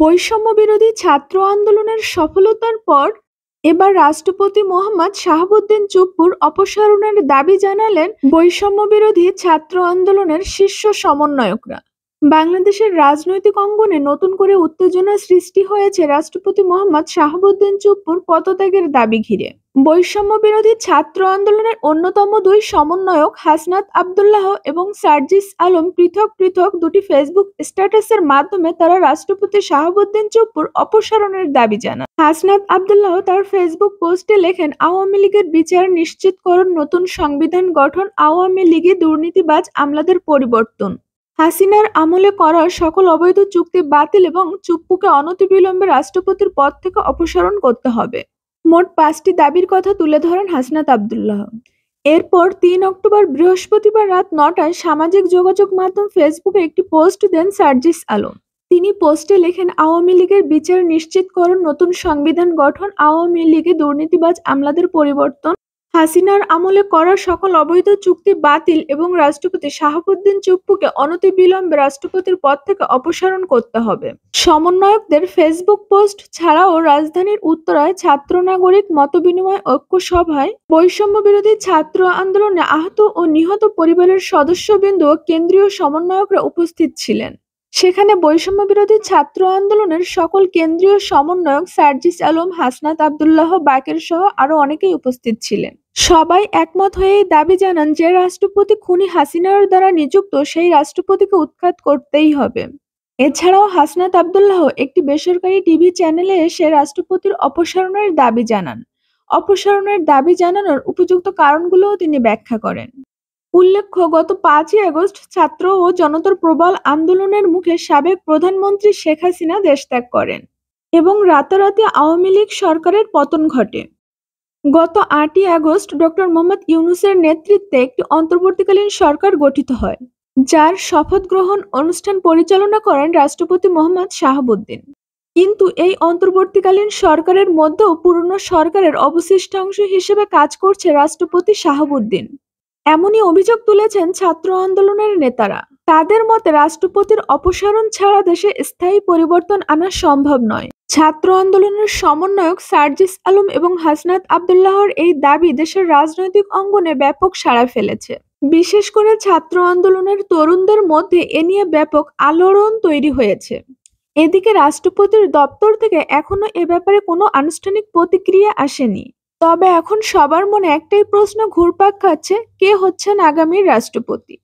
বৈষম্য বিরোধী ছাত্র আন্দোলনের সফলতার পর এবার রাষ্ট্রপতি মোহাম্মদ শাহাবুদ্দিন চুপ্পুর অপসারণের দাবি জানালেন বৈষম্য বিরোধী ছাত্র আন্দোলনের শীর্ষ সমন্বয়করা। বাংলাদেশের রাজনৈতিক অঙ্গনে নতুন করে উত্তেজনা সৃষ্টি হয়েছে রাষ্ট্রপতি মোহাম্মদ শাহাবুদ্দিন চুপ্পুর পদত্যাগের দাবি ঘিরে। বৈষম্য বিরোধী ছাত্র আন্দোলনের অন্যতম দুই সমন্বয়ক হাসনাত আব্দুল্লাহ এবং সার্জিস আলম পৃথক পৃথক দুটি ফেসবুক স্ট্যাটাসের মাধ্যমে তারা রাষ্ট্রপতি শাহাবুদ্দিন চুপ্পুর অপসারণের দাবি জানান। হাসনাত আব্দুল্লাহ তার ফেসবুক পোস্টে লেখেন, আওয়ামী লীগের বিচার নিশ্চিতকরণ, নতুন সংবিধান গঠন, আওয়ামী লীগে দুর্নীতিবাজ আমলাদের পরিবর্তন, হাসিনার আমলে করা সকল অবৈধ চুক্তি বাতিল এবং চুপ্পুকে অনতিবিলম্বে রাষ্ট্রপতির পদ থেকে অপসারণ করতে হবে। মোট 5টি দাবির কথা তুলে ধরেন হাসনাত আব্দুল্লাহ। এরপর 3 অক্টোবর বৃহস্পতিবার রাত 9টায় সামাজিক যোগাযোগ মাধ্যম ফেসবুকে একটি পোস্ট দেন সার্জিস আলম। তিনি পোস্টে লেখেন, আওয়ামী লীগের বিচার নিশ্চিতকরণ, নতুন সংবিধান গঠন, আওয়ামী লীগে দুর্নীতিবাজ আমলাদের পরিবর্তন, হাসিনার আমলে করা সকল অবৈধ চুক্তি বাতিল এবং রাষ্ট্রপতি শাহাবুদ্দিন চুপ্পুকে অনতিবিলম্বে রাষ্ট্রপতির পদ থেকে অপসারণ করতে হবে। সমন্বয়কদের ফেসবুক পোস্ট ছাড়াও রাজধানীর উত্তরায় ছাত্র নাগরিক মতবিনিময় ঐক্য সভায় বৈষম্য বিরোধী ছাত্র আন্দোলনে আহত ও নিহত পরিবারের সদস্যবৃন্দ ও কেন্দ্রীয় সমন্বয়করা উপস্থিত ছিলেন। সেখানে বৈষম্য বিরোধী ছাত্র আন্দোলনের সকল কেন্দ্রীয় সমন্বয়ক সার্জিস আলম, হাসনাত আব্দুল্লাহ, বাকের সহ আরো অনেকেই উপস্থিত ছিলেন। সবাই একমত হয়ে এই দাবি জানান যে রাষ্ট্রপতি খুনি হাসিনার দ্বারা নিযুক্ত, সেই রাষ্ট্রপতিকে উৎখাত করতেই হবে। এছাড়াও হাসনাত আব্দুল্লাহ একটি বেসরকারি টিভি চ্যানেলে এসে রাষ্ট্রপতির অপসারণের দাবি জানান। অপসারণের দাবি জানানোর উপযুক্ত কারণগুলোও তিনি ব্যাখ্যা করেন। উল্লেখ্য, গত 5ই আগস্ট ছাত্র ও জনতার প্রবল আন্দোলনের মুখে সাবেক প্রধানমন্ত্রী শেখ হাসিনা দেশত্যাগ করেন এবং রাতারাতি আওয়ামী লীগ সরকারের পতন ঘটে। গত 8ই আগস্ট ডক্টর মোহাম্মদ ইউনূসের নেতৃত্বে একটি অন্তর্বর্তীকালীন সরকার গঠিত হয়, যার শপথ গ্রহণ অনুষ্ঠান পরিচালনা করেন রাষ্ট্রপতি মোহাম্মদ শাহাবুদ্দিন। কিন্তু এই অন্তর্বর্তীকালীন সরকারের মধ্যেও পুরনো সরকারের অবশিষ্টাংশ হিসেবে কাজ করছে রাষ্ট্রপতি শাহাবুদ্দিন। এমনই অভিযোগ তুলেছেন ছাত্র আন্দোলনের নেতারা। তাদের মতে রাষ্ট্রপতির অপসারণ ছাড়া দেশে স্থায়ী পরিবর্তন আনা সম্ভব নয়। ছাত্র আন্দোলনের সমন্বয়ক সার্জিস আলম এবং হাসনাত আব্দুল্লাহর এই দাবি দেশের রাজনৈতিক অঙ্গনে ব্যাপক সাড়া ফেলেছে। বিশেষ করে ছাত্র আন্দোলনের তরুণদের মধ্যে এ নিয়ে ব্যাপক আলোড়ন তৈরি হয়েছে। এদিকে রাষ্ট্রপতির দপ্তর থেকে এখনো এ ব্যাপারে কোনো আনুষ্ঠানিক প্রতিক্রিয়া আসেনি। তবে এখন সবার মনে একটাই প্রশ্ন ঘুরপাক খাচ্ছে, কে হচ্ছেন আগামীর রাষ্ট্রপতি।